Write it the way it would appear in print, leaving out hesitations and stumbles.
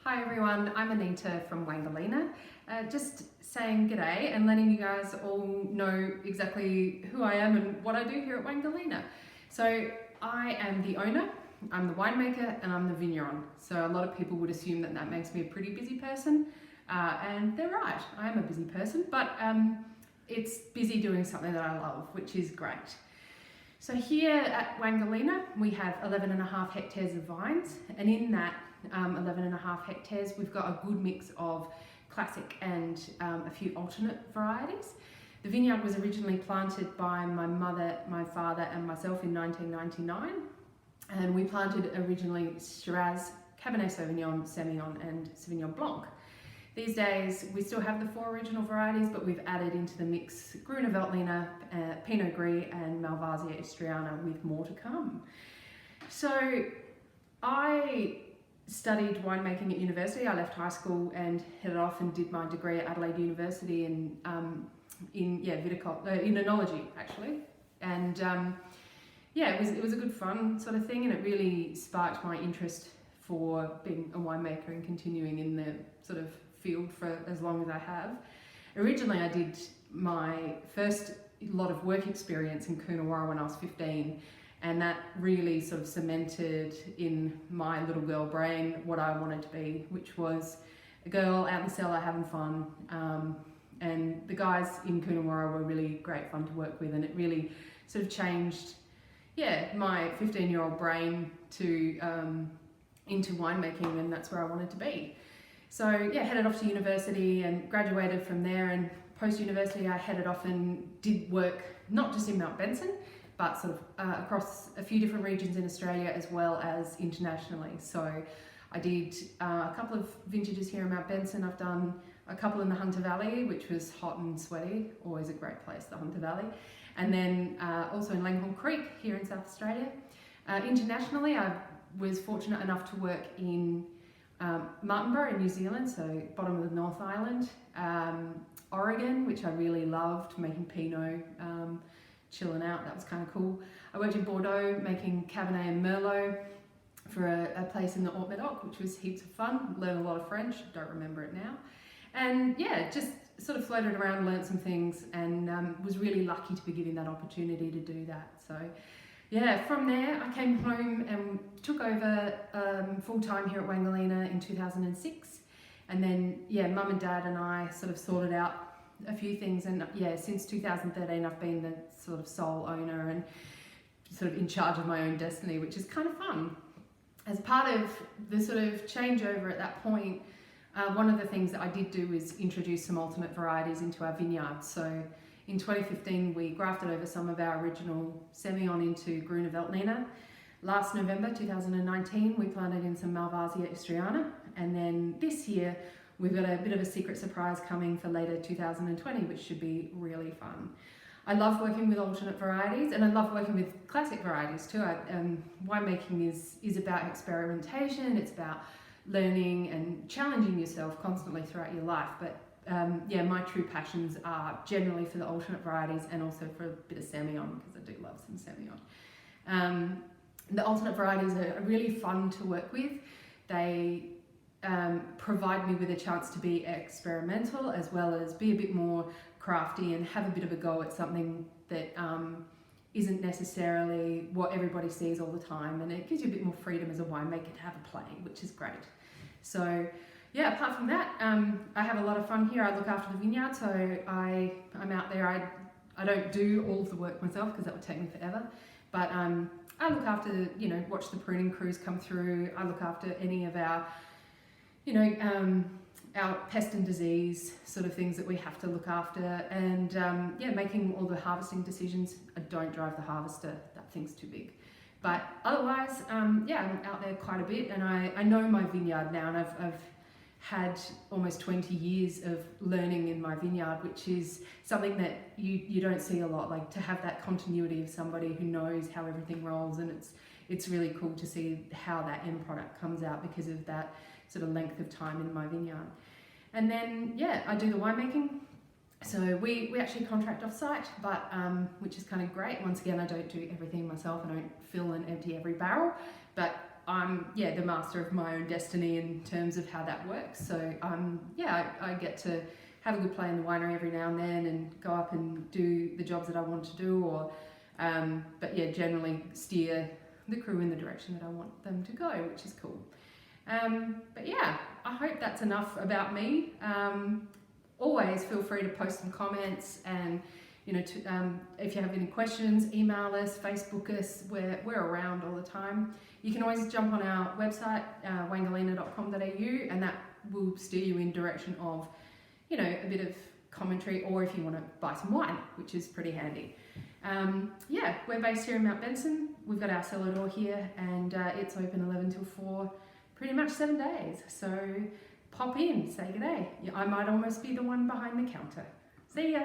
Hi everyone, I'm Anita from Wangolina. Just saying g'day and letting you guys all know exactly who I am and what I do here at Wangolina. So I am the owner, I'm the winemaker, and I'm the vigneron. So a lot of people would assume that that makes me a pretty busy person, and they're right, I am a busy person, but it's busy doing something that I love, which is great. So here at Wangolina, we have 11.5 hectares of vines, and in that 11.5 hectares, we've got a good mix of classic and a few alternate varieties. The vineyard was originally planted by my mother, my father, and myself in 1999, and we planted originally Shiraz, Cabernet Sauvignon, Semillon, and Sauvignon Blanc. These days, we still have the 4 original varieties, but we've added into the mix Gruner Veltliner, Pinot Gris, and Malvasia Istriana, with more to come. So I studied winemaking at university. I left high school and headed off and did my degree at Adelaide University in enology actually, and it was a good fun sort of thing, and it really sparked my interest for being a winemaker and continuing in the sort of field for as long as I have. Originally, I did my first lot of work experience in Coonawarra when I was 15. And that really sort of cemented in my little girl brain what I wanted to be, which was a girl out in the cellar having fun. And the guys in Coonawarra were really great fun to work with, and it really sort of changed, my 15-year-old brain to into winemaking, and that's where I wanted to be. So headed off to university and graduated from there. And post-university, I headed off and did work not just in Mount Benson, but sort of across a few different regions in Australia as well as internationally. So I did a couple of vintages here in Mount Benson. I've done a couple in the Hunter Valley, which was hot and sweaty, always a great place, the Hunter Valley. And then also in Langhorne Creek here in South Australia. Internationally, I was fortunate enough to work in Martinborough in New Zealand, so bottom of the North Island, Oregon, which I really loved, making Pinot, chilling out, that was kind of cool. I worked in Bordeaux making Cabernet and Merlot for a place in the Haute-Medoc, which was heaps of fun. Learned a lot of French, don't remember it now. And just sort of floated around, learnt some things, and was really lucky to be given that opportunity to do that. So from there I came home and took over full-time here at Wangolina in 2006. And then mum and dad and I sort of sorted out a few things, and since 2013 I've been the sort of sole owner and sort of in charge of my own destiny, which is kind of fun. As part of the sort of changeover at that point, one of the things that I did do was introduce some alternate varieties into our vineyard. So in 2015 we grafted over some of our original Semillon into Gruner Veltliner. Last November 2019 we planted in some Malvasia Istriana, and then this year we've got a bit of a secret surprise coming for later 2020, which should be really fun. I love working with alternate varieties, and I love working with classic varieties too. Winemaking is about experimentation, it's about learning and challenging yourself constantly throughout your life. But my true passions are generally for the alternate varieties and also for a bit of Semillon, because I do love some Semillon. The alternate varieties are really fun to work with. They provide me with a chance to be experimental as well as be a bit more crafty and have a bit of a go at something that isn't necessarily what everybody sees all the time, and it gives you a bit more freedom as a winemaker to have a play, which is great. So apart from that, I have a lot of fun here. I look after the vineyard, so I'm out there. I don't do all of the work myself because that would take me forever, but I look after, watch the pruning crews come through. I look after any of our our pest and disease sort of things that we have to look after, and making all the harvesting decisions. I don't drive the harvester, that thing's too big. But otherwise, I'm out there quite a bit, and I know my vineyard now, and I've had almost 20 years of learning in my vineyard, which is something that you don't see a lot, like to have that continuity of somebody who knows how everything rolls, and it's really cool to see how that end product comes out because of that sort of length of time in my vineyard. And then I do the winemaking. So we actually contract off site, but which is kind of great. Once again, I don't do everything myself. I don't fill and empty every barrel, but I'm the master of my own destiny in terms of how that works. So I get to have a good play in the winery every now and then and go up and do the jobs that I want to do, or generally steer the crew in the direction that I want them to go, which is cool. I hope that's enough about me. Always feel free to post some comments, and if you have any questions, email us, Facebook us. We're around all the time. You can always jump on our website, wangolina.com.au, and that will steer you in direction of a bit of commentary, or if you want to buy some wine, which is pretty handy. We're based here in Mount Benson. We've got our cellar door here, and it's open 11 till 4, pretty much 7 days. So pop in, say good day. I might almost be the one behind the counter. See ya.